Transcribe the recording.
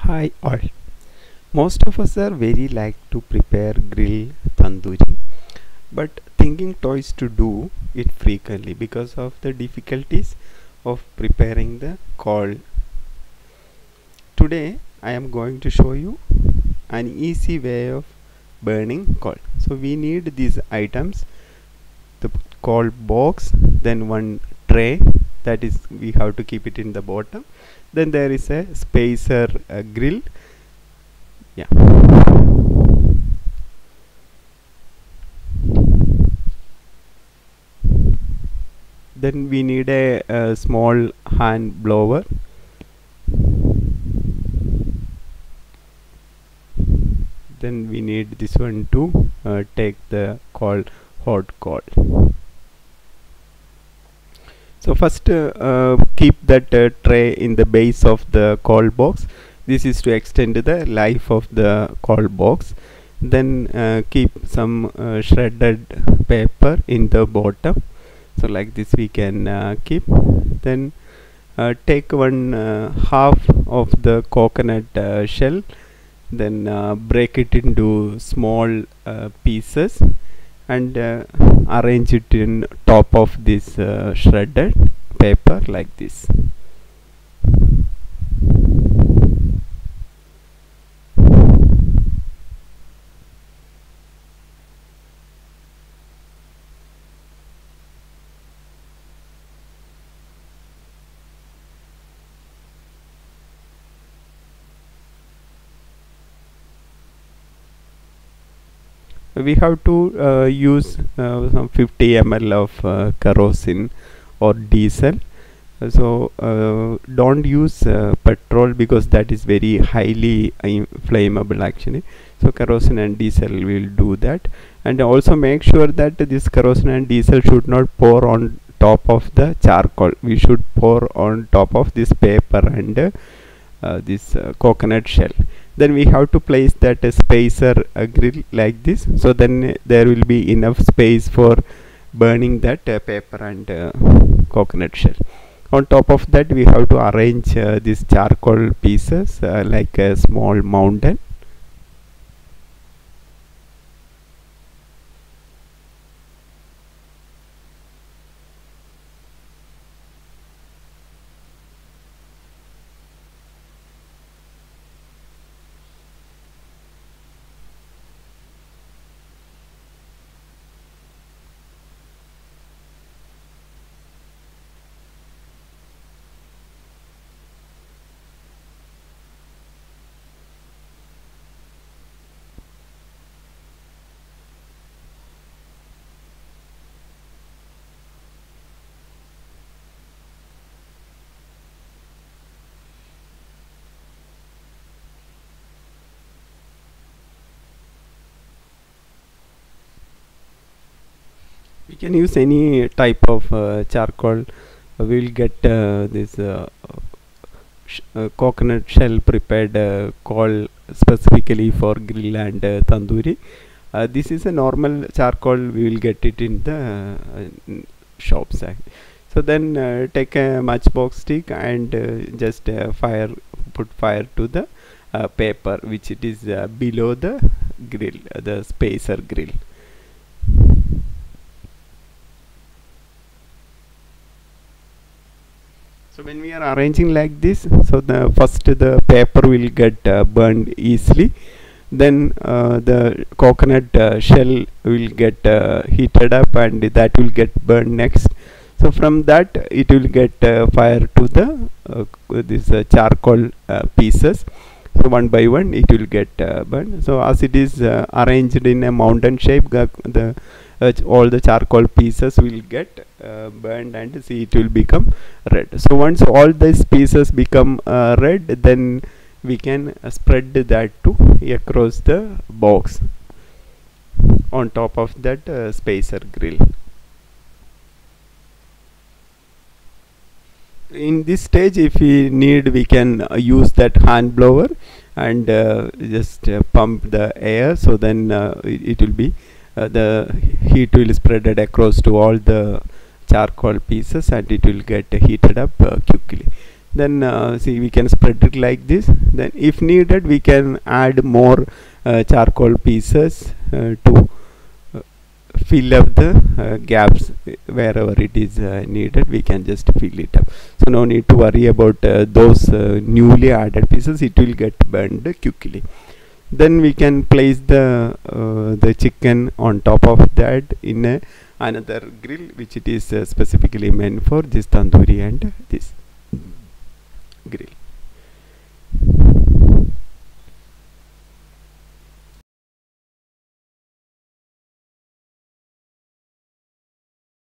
Hi all. Most of us are very like to prepare grill tandoori, but thinking twice to do it frequently because of the difficulties of preparing the cold. Today I am going to show you an easy way of burning coal. So we need these items: the coal box, then one tray, that is we have to keep it in the bottom. Then there is a spacer grill. Yeah. Then we need a small hand blower. Then we need this one to take the hot coal. So first keep that tray in the base of the coal box. This is to extend the life of the coal box. Then keep some shredded paper in the bottom. So like this we can keep. Then take one half of the coconut shell, then break it into small pieces and arrange it in top of this shredded paper like this. We have to use some 50 ml of kerosene or diesel. So don't use petrol because that is very highly flammable actually. So kerosene and diesel will do that. And also make sure that this kerosene and diesel should not pour on top of the charcoal. We should pour on top of this paper and this coconut shell. Then we have to place that spacer grill like this, so then there will be enough space for burning that paper and coconut shell. On top of that we have to arrange these charcoal pieces like a small mountain. We can use any type of charcoal. We will get this coconut shell prepared coal specifically for grill and tandoori. This is a normal charcoal, we will get it in the shops. So then take a matchbox stick and just put fire to the paper which it is below the grill, the spacer grill. So when we are arranging like this, so the first the paper will get burned easily, then the coconut shell will get heated up and that will get burned next. So from that it will get fire to the this charcoal pieces. So one by one it will get burned. So as it is arranged in a mountain shape, all the charcoal pieces will get burned and see it will become red. So once all these pieces become red, then we can spread that to across the box on top of that spacer grill. In this stage, if we need, we can use that hand blower and just pump the air, so then it will be the heat will spread across to all the charcoal pieces and it will get heated up quickly. Then see, we can spread it like this. Then if needed, we can add more charcoal pieces to fill up the gaps wherever it is needed. We can just fill it up, so no need to worry about those newly added pieces. It will get burned quickly. Then we can place the chicken on top of that in another grill, which it is specifically meant for this tandoori and this grill.